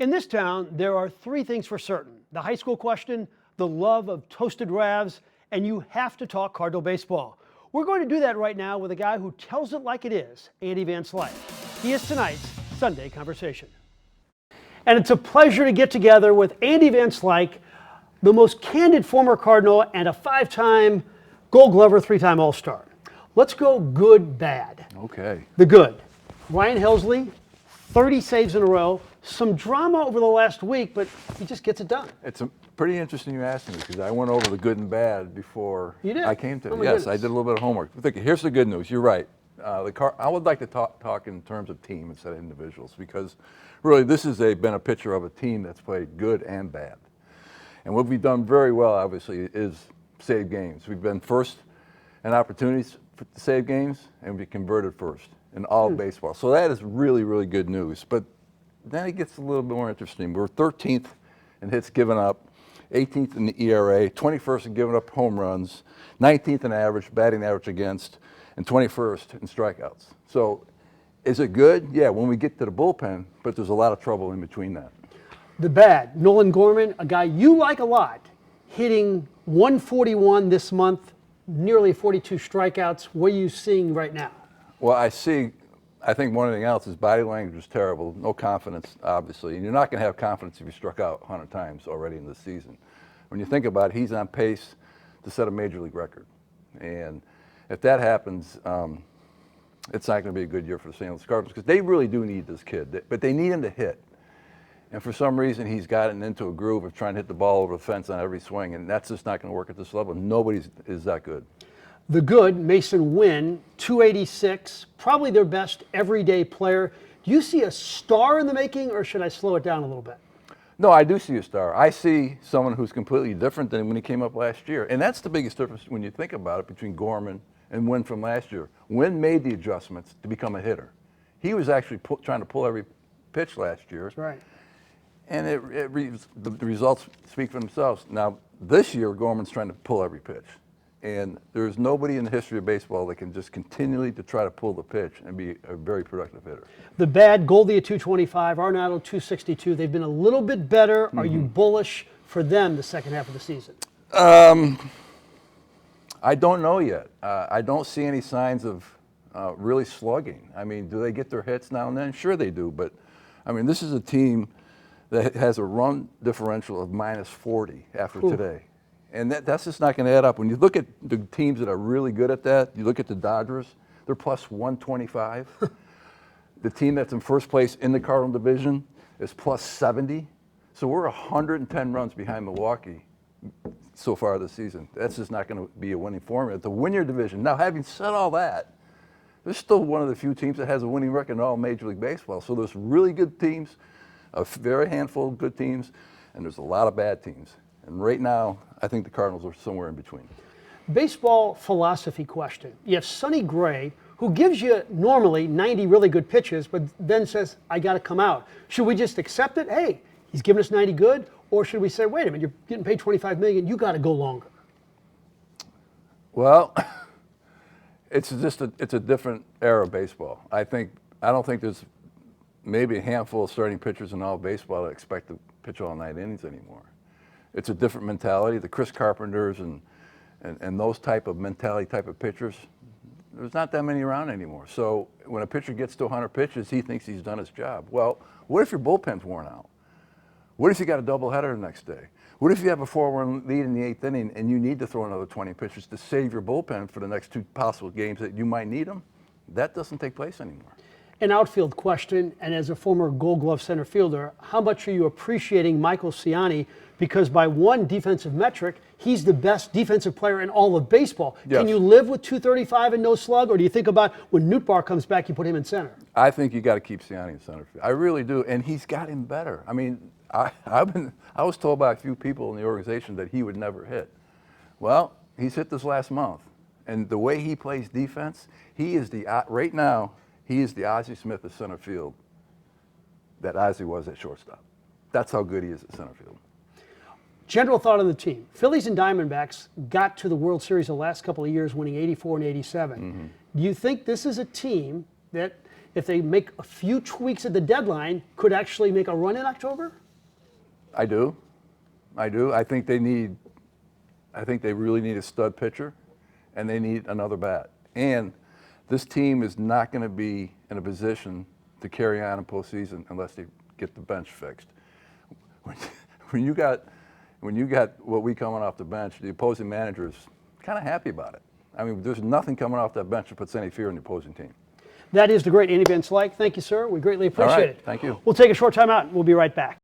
In this town, there are three things for certain: the high school question, the love of toasted Ravs, and you have to talk Cardinal baseball. We're going to do that right now with a guy who tells it like it is, Andy Van Slyke. He is tonight's Sunday Conversation. And it's a pleasure to get together with Andy Van Slyke, the most candid former Cardinal and a 5-time Gold Glover, 3-time All-Star. Let's go good, bad. Okay. The good: Ryan Helsley, 30 saves in a row. Some drama over the last week, but he just gets it done. It's pretty interesting you asked me, because I went over the good and bad before I came to it. Goodness. I did a little bit of homework. Here's the good news. You're right. I would like to talk in terms of team instead of individuals, because really this has been a picture of a team that's played good and bad. And what we've done very well, obviously, is save games. We've been first in opportunities to save games, and we converted first in all of baseball. So that is really, really good news. But then it gets a little bit more interesting. We're 13th in hits given up, 18th in the ERA, 21st in giving up home runs, 19th in average, batting average against, and 21st in strikeouts. So is it good? Yeah, when we get to the bullpen, but there's a lot of trouble in between that. The bad: Nolan Gorman, a guy you like a lot, hitting 141 this month, nearly 42 strikeouts. What are you seeing right now? Well, I think one thing else is body language is terrible. No confidence, obviously. And you're not going to have confidence if you struck out 100 times already in the season. When you think about it, he's on pace to set a major league record. And if that happens, it's not going to be a good year for the St. Louis Cardinals, because they really do need this kid. But they need him to hit. And for some reason, he's gotten into a groove of trying to hit the ball over the fence on every swing, and that's just not going to work at this level. Nobody is that good. The good: Mason Winn, 286, probably their best everyday player. Do you see a star in the making, or should I slow it down a little bit? No, I do see a star. I see someone who's completely different than when he came up last year. And that's the biggest difference when you think about it between Gorman and Winn from last year. Winn made the adjustments to become a hitter. He was actually trying to pull every pitch last year. That's right. And the results speak for themselves. Now, this year, Gorman's trying to pull every pitch. And there's nobody in the history of baseball that can just continually to try to pull the pitch and be a very productive hitter. The bad: Goldie at 225, Arenado 262. They've been a little bit better. Are you bullish for them the second half of the season? I don't know yet. I don't see any signs of really slugging. I mean, do they get their hits now and then? Sure they do. But, I mean, this is a team that has a run differential of -40 after today. And that's just not going to add up. When you look at the teams that are really good at that, you look at the Dodgers, they're +125. The team that's in first place in the Cardinal division is +70. So we're 110 runs behind Milwaukee so far this season. That's just not going to be a winning formula to win your division. Now, having said all that, they're still one of the few teams that has a winning record in all Major League Baseball. So there's really good teams, a very handful of good teams, and there's a lot of bad teams. And right now, I think the Cardinals are somewhere in between. Baseball philosophy question. You have Sonny Gray, who gives you normally 90 really good pitches, but then says, I got to come out. Should we just accept it? Hey, he's giving us 90 good. Or should we say, wait a minute, you're getting paid $25 million, you got to go longer? Well, it's a different era of baseball. I don't think there's maybe a handful of starting pitchers in all of baseball that expect to pitch all 9 innings anymore. It's a different mentality. The Chris Carpenters and those type of mentality type of pitchers, there's not that many around anymore. So when a pitcher gets to 100 pitches, he thinks he's done his job. Well, what if your bullpen's worn out? What if you got a doubleheader the next day? What if you have a 4-1 lead in the 8th inning and you need to throw another 20 pitches to save your bullpen for the next 2 possible games that you might need them? That doesn't take place anymore. An outfield question, and as a former Gold Glove center fielder, how much are you appreciating Michael Siani? Because by one defensive metric, he's the best defensive player in all of baseball. Yes. Can you live with 235 and no slug, or do you think about when Nootbaar comes back, you put him in center? I think you got to keep Siani in center field. I really do, and he's gotten better. I mean, I was told by a few people in the organization that he would never hit. Well, he's hit this last month, and the way he plays defense, he is right now. He is the Ozzie Smith of center field that Ozzie was at shortstop. That's how good he is at center field. General thought on the team. Phillies and Diamondbacks got to the World Series the last couple of years, winning 84 and 87. Do you think this is a team that if they make a few tweaks at the deadline, could actually make a run in October? I do. I think they really need a stud pitcher, and they need another bat. And this team is not going to be in a position to carry on in postseason unless they get the bench fixed. When you got what we coming off the bench, the opposing manager is kind of happy about it. I mean, there's nothing coming off that bench that puts any fear in the opposing team. That is the great Andy Van Slyke. Thank you, sir. We greatly appreciate All right, it. thank you. We'll take a short time out, and we'll be right back.